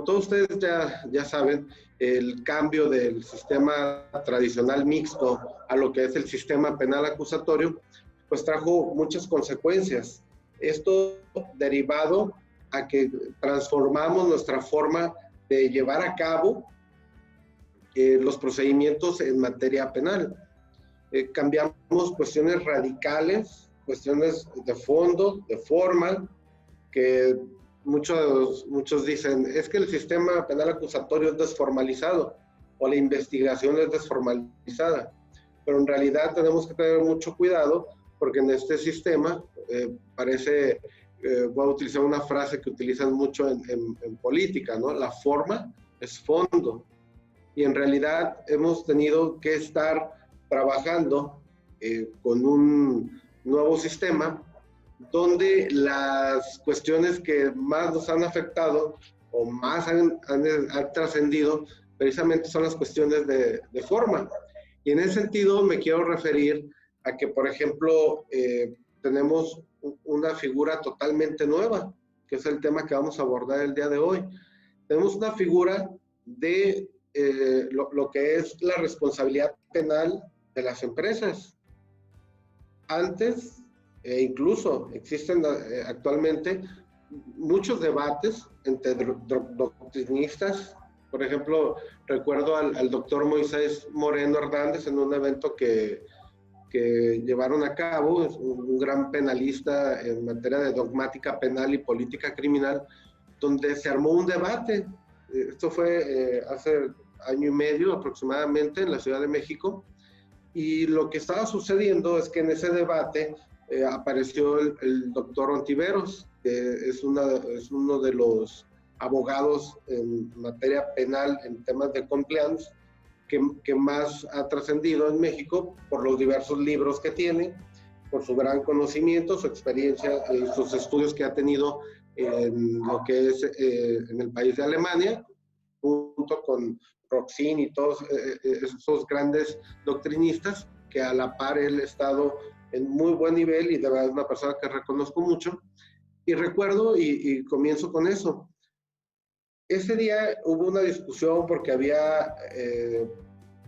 como todos ustedes ya saben, el cambio del sistema tradicional mixto a lo que es el sistema penal acusatorio, pues trajo muchas consecuencias. Esto derivado a que transformamos nuestra forma de llevar a cabo los procedimientos en materia penal. Cambiamos cuestiones radicales, cuestiones de fondo, de forma, que muchos dicen, es que el sistema penal acusatorio es desformalizado o la investigación es desformalizada, pero en realidad tenemos que tener mucho cuidado porque en este sistema voy a utilizar una frase que utilizan mucho en política, ¿no? La forma es fondo, y en realidad hemos tenido que estar trabajando con un nuevo sistema donde las cuestiones que más nos han afectado o más han trascendido precisamente son las cuestiones de forma. Y en ese sentido me quiero referir a que, por ejemplo, tenemos una figura totalmente nueva, que es el tema que vamos a abordar el día de hoy. Tenemos una figura de lo que es la responsabilidad penal de las empresas. Antes, incluso existen actualmente muchos debates entre doctrinistas. Por ejemplo, recuerdo al doctor Moisés Moreno Hernández en un evento que llevaron a cabo, es un gran penalista en materia de dogmática penal y política criminal, donde se armó un debate. Esto fue hace año y medio aproximadamente en la Ciudad de México, y lo que estaba sucediendo es que en ese debate apareció el doctor Ontiveros, que es uno de los abogados en materia penal en temas de compliance que más ha trascendido en México por los diversos libros que tiene, por su gran conocimiento, su experiencia y sus estudios que ha tenido en lo que es en el país de Alemania, junto con Roxin y todos esos grandes doctrinistas, que a la par él ha estado en muy buen nivel y de verdad es una persona que reconozco mucho. Y recuerdo, y comienzo con eso, ese día hubo una discusión porque había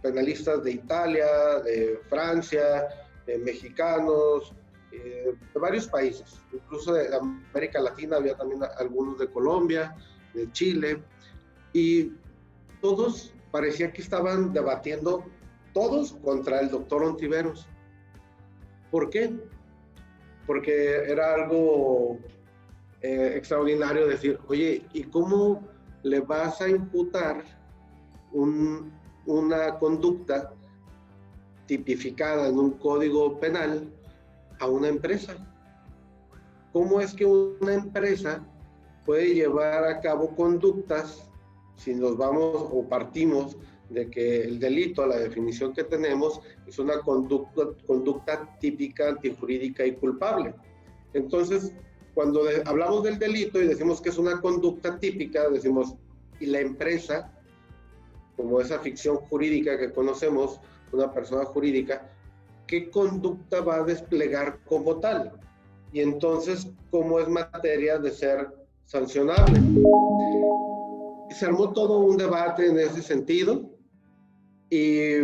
penalistas de Italia, de Francia, de mexicanos, de varios países, incluso de América Latina, había también algunos de Colombia, de Chile, y todos parecía que estaban debatiendo, todos contra el doctor Ontiveros. ¿Por qué? Porque era algo extraordinario decir, oye, ¿y cómo le vas a imputar una conducta tipificada en un código penal a una empresa? ¿Cómo es que una empresa puede llevar a cabo conductas, si nos vamos o partimos de que el delito, la definición que tenemos, es una conducta típica, antijurídica y culpable? Entonces, cuando hablamos del delito y decimos que es una conducta típica, decimos, y la empresa, como esa ficción jurídica que conocemos, una persona jurídica, ¿qué conducta va a desplegar como tal? Y entonces, ¿cómo es materia de ser sancionable? Se armó todo un debate en ese sentido y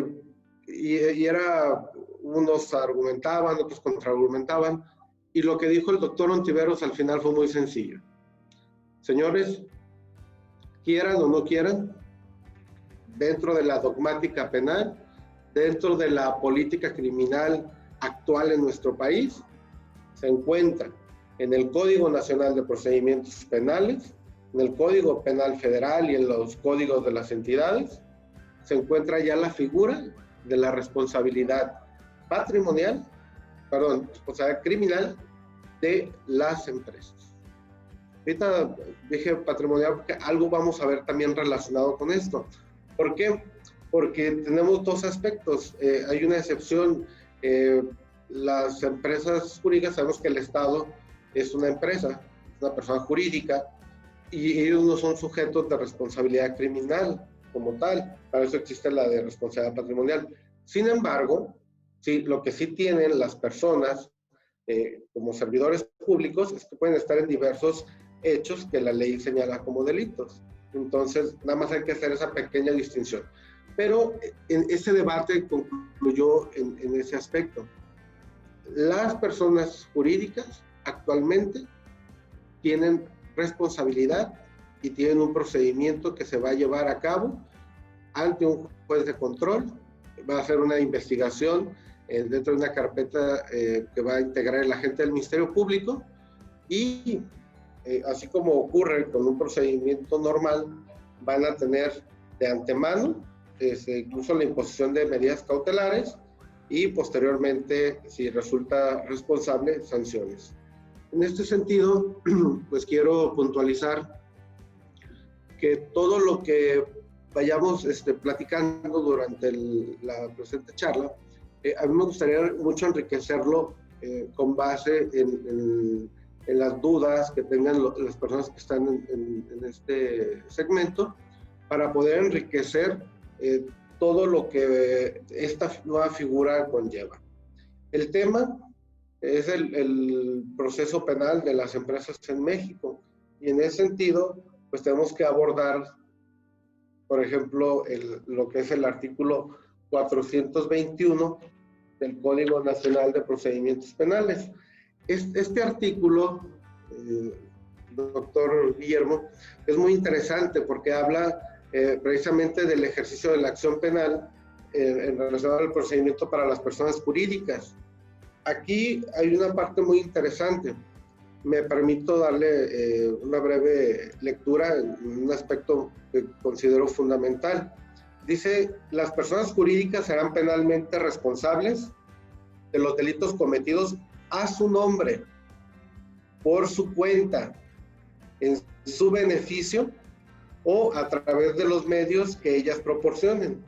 unos argumentaban, otros contraargumentaban, y lo que dijo el doctor Ontiveros al final fue muy sencillo. Señores, quieran o no quieran, dentro de la dogmática penal, dentro de la política criminal actual en nuestro país, se encuentra en el Código Nacional de Procedimientos Penales, en el Código Penal Federal y en los códigos de las entidades, se encuentra ya la figura de la responsabilidad responsabilidad criminal de las empresas. Ahorita dije patrimonial porque algo vamos a ver también relacionado con esto. ¿Por qué? Porque tenemos dos aspectos. Hay una excepción. Las empresas jurídicas, sabemos que el Estado es una empresa, es una persona jurídica, y ellos no son sujetos de responsabilidad criminal como tal. Para eso existe la de responsabilidad patrimonial. Sin embargo, sí, lo que sí tienen las personas como servidores públicos es que pueden estar en diversos hechos que la ley señala como delitos. Entonces, nada más hay que hacer esa pequeña distinción. Pero en ese debate concluyó en ese aspecto. Las personas jurídicas actualmente tienen responsabilidad y tienen un procedimiento que se va a llevar a cabo ante un juez de control. Va a hacer una investigación dentro de una carpeta que va a integrar el agente del Ministerio Público y así como ocurre con un procedimiento normal, van a tener de antemano incluso la imposición de medidas cautelares y posteriormente, si resulta responsable, sanciones. En este sentido, pues quiero puntualizar que todo lo que vayamos platicando durante la presente charla, a mí me gustaría mucho enriquecerlo con base en las dudas que tengan las personas que están en este segmento, para poder enriquecer todo lo que esta nueva figura conlleva. El tema es el proceso penal de las empresas en México, y en ese sentido, pues tenemos que abordar, por ejemplo, lo que es el artículo 421 del Código Nacional de Procedimientos Penales. Este artículo, doctor Guillermo, es muy interesante porque habla precisamente del ejercicio de la acción penal en relación al procedimiento para las personas jurídicas. Aquí hay una parte muy interesante. Me permito darle una breve lectura en un aspecto que considero fundamental. Dice: las personas jurídicas serán penalmente responsables de los delitos cometidos a su nombre, por su cuenta, en su beneficio o a través de los medios que ellas proporcionen,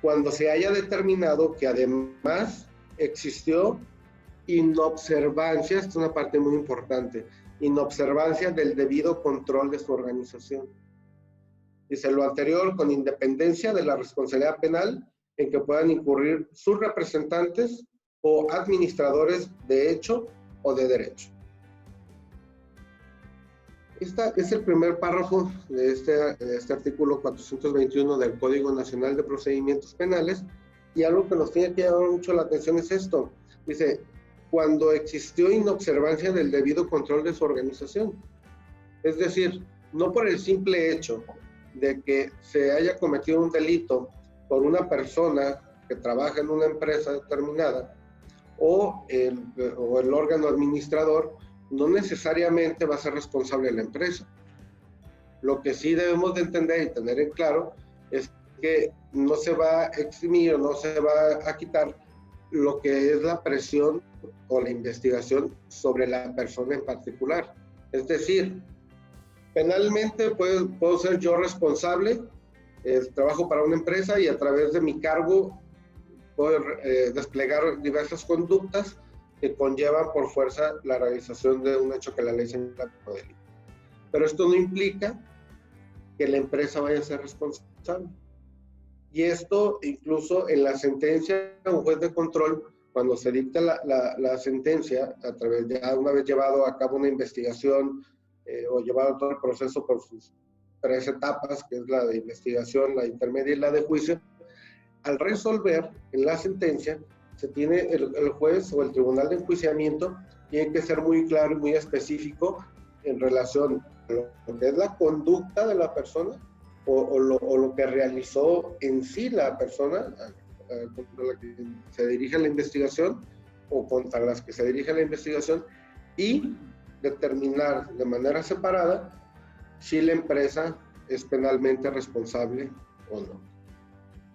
cuando se haya determinado que además existió inobservancia, esta es una parte muy importante, inobservancia del debido control de su organización. Dice: lo anterior con independencia de la responsabilidad penal en que puedan incurrir sus representantes o administradores de hecho o de derecho. Este es el primer párrafo de este artículo 421 del Código Nacional de Procedimientos Penales, y algo que nos tiene que llamar mucho la atención es esto. Dice: cuando existió inobservancia del debido control de su organización. Es decir, no por el simple hecho de que se haya cometido un delito por una persona que trabaja en una empresa determinada o el órgano administrador, no necesariamente va a ser responsable de la empresa. Lo que sí debemos de entender y tener en claro es que no se va a eximir o no se va a quitar lo que es la presión o la investigación sobre la persona en particular. Es decir, penalmente puedo ser yo responsable, trabajo para una empresa y a través de mi cargo puedo desplegar diversas conductas que conllevan por fuerza la realización de un hecho que la ley señala como delito. Pero esto no implica que la empresa vaya a ser responsable. Y esto incluso en la sentencia, un juez de control, cuando se dicta la sentencia, a través de una vez llevado a cabo una investigación o llevado todo el proceso por sus 3 etapas, que es la de investigación, la intermedia y la de juicio, al resolver en la sentencia, se tiene el juez o el tribunal de enjuiciamiento tiene que ser muy claro y muy específico en relación a lo que es la conducta de la persona o lo que realizó en sí la persona contra la que se dirige la investigación o contra las que se dirige la investigación, y determinar de manera separada si la empresa es penalmente responsable o no.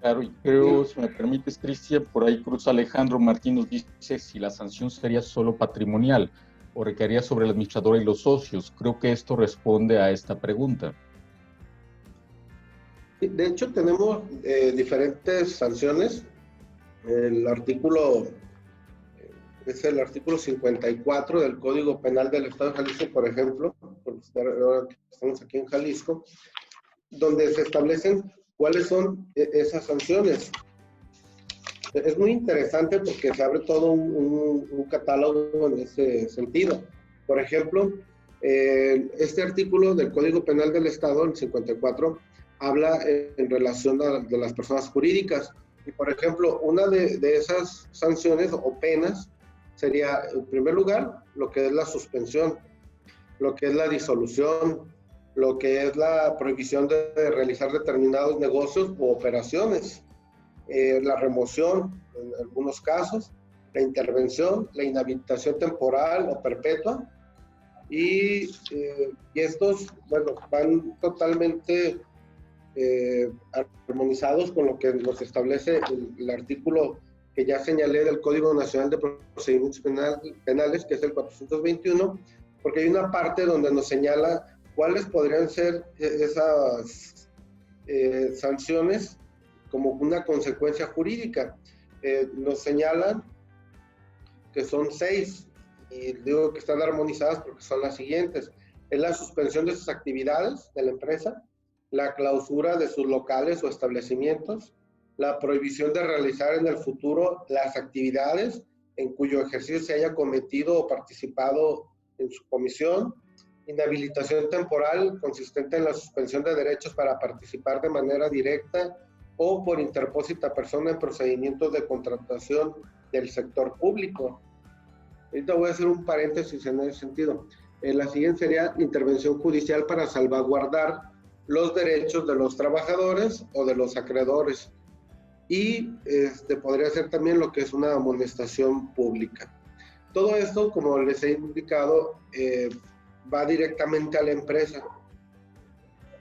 Claro, y creo, si me permites, Cristian, por ahí Cruz Alejandro Martín nos dice si la sanción sería solo patrimonial o recaería sobre el administrador y los socios. Creo que esto responde a esta pregunta. De hecho, tenemos diferentes sanciones. El artículo es el artículo 54 del Código Penal del Estado de Jalisco, por ejemplo, porque estamos aquí en Jalisco, donde se establecen cuáles son esas sanciones. Es muy interesante porque se abre todo un catálogo en ese sentido. Por ejemplo, Este artículo del Código Penal del Estado, el 54, habla en relación de las personas jurídicas. Y, por ejemplo, una de esas sanciones o penas sería, en primer lugar, lo que es la suspensión, lo que es la disolución, lo que es la prohibición de realizar determinados negocios u operaciones, la remoción en algunos casos, la intervención, la inhabilitación temporal o perpetua, y estos, bueno, van totalmente armonizados con lo que nos establece el artículo que ya señalé del Código Nacional de Procedimientos Penales, que es el 421, porque hay una parte donde nos señala cuáles podrían ser esas sanciones como una consecuencia jurídica. Nos señalan que son 6, y digo que están armonizadas porque son las siguientes: es la suspensión de sus actividades de la empresa, la clausura de sus locales o establecimientos, la prohibición de realizar en el futuro las actividades en cuyo ejercicio se haya cometido o participado en su comisión, inhabilitación temporal consistente en la suspensión de derechos para participar de manera directa o por interpósita persona en procedimientos de contratación del sector público. Ahorita voy a hacer un paréntesis en ese sentido. La siguiente sería intervención judicial para salvaguardar los derechos de los trabajadores o de los acreedores. Y podría ser también lo que es una amonestación pública. Todo esto, como les he indicado, va directamente a la empresa,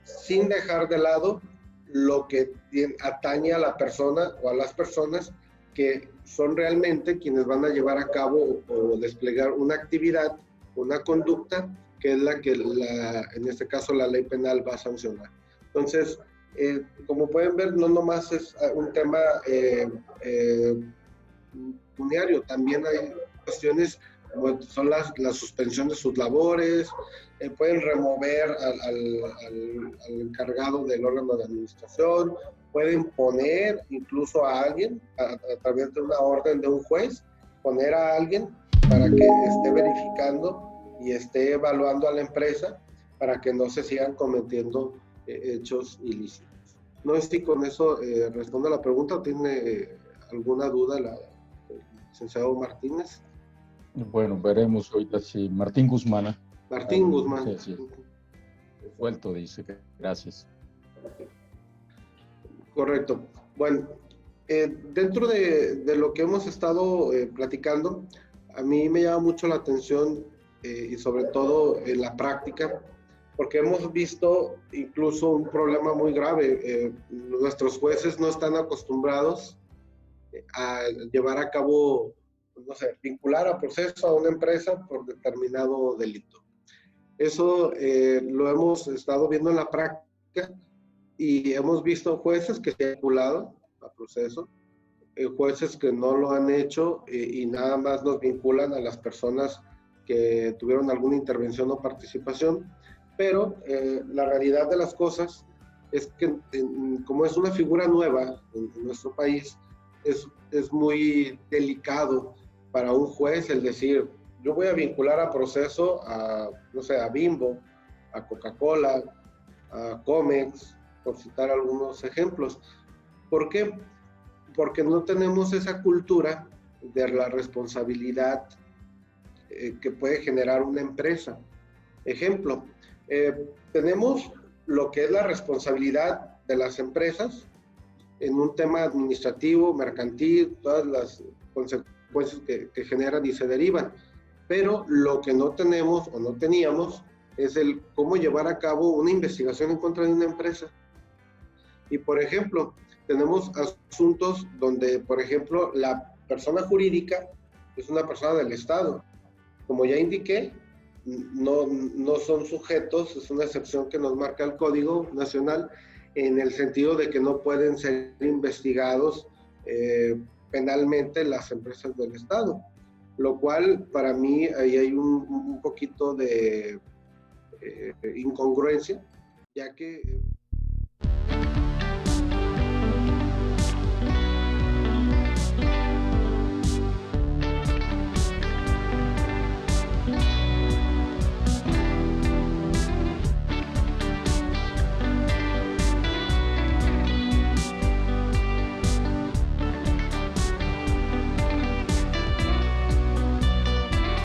sin dejar de lado lo que atañe a la persona o a las personas que son realmente quienes van a llevar a cabo o desplegar una actividad, una conducta, que es la que en este caso la ley penal va a sancionar. Entonces, como pueden ver, no nomás es un tema puniario, también hay cuestiones como son la suspensión de sus labores, pueden remover al encargado del órgano de administración, pueden poner incluso a alguien a través de una orden de un juez, poner a alguien para que esté verificando y esté evaluando a la empresa para que no se sigan cometiendo hechos ilícitos. No sé si con eso responde a la pregunta o tiene alguna duda el licenciado Martínez. Bueno, veremos ahorita si Martín Guzmán. Martín Guzmán. Sí, sí. Vuelto, dice. Gracias. Correcto. Bueno, dentro de lo que hemos estado platicando, a mí me llama mucho la atención y sobre todo en la práctica, porque hemos visto incluso un problema muy grave. Nuestros jueces no están acostumbrados a llevar a cabo, no sé, vincular a proceso a una empresa por determinado delito. Eso lo hemos estado viendo en la práctica y hemos visto jueces que se han vinculado a proceso, jueces que no lo han hecho y nada más nos vinculan a las personas que tuvieron alguna intervención o participación, pero la realidad de las cosas es que como es una figura nueva en nuestro país, es muy delicado para un juez el decir, yo voy a vincular a proceso a, no sé, a Bimbo, a Coca-Cola, a Comex, por citar algunos ejemplos. ¿Por qué? Porque no tenemos esa cultura de la responsabilidad que puede generar una empresa. Ejemplo, tenemos lo que es la responsabilidad de las empresas en un tema administrativo, mercantil, todas las consecuencias que generan y se derivan. Pero lo que no tenemos o no teníamos es el cómo llevar a cabo una investigación en contra de una empresa. Y, por ejemplo, tenemos asuntos donde, por ejemplo, la persona jurídica es una persona del Estado. Como ya indiqué, no son sujetos, es una excepción que nos marca el Código Nacional, en el sentido de que no pueden ser investigados penalmente las empresas del Estado. Lo cual, para mí, ahí hay un poquito de incongruencia, ya que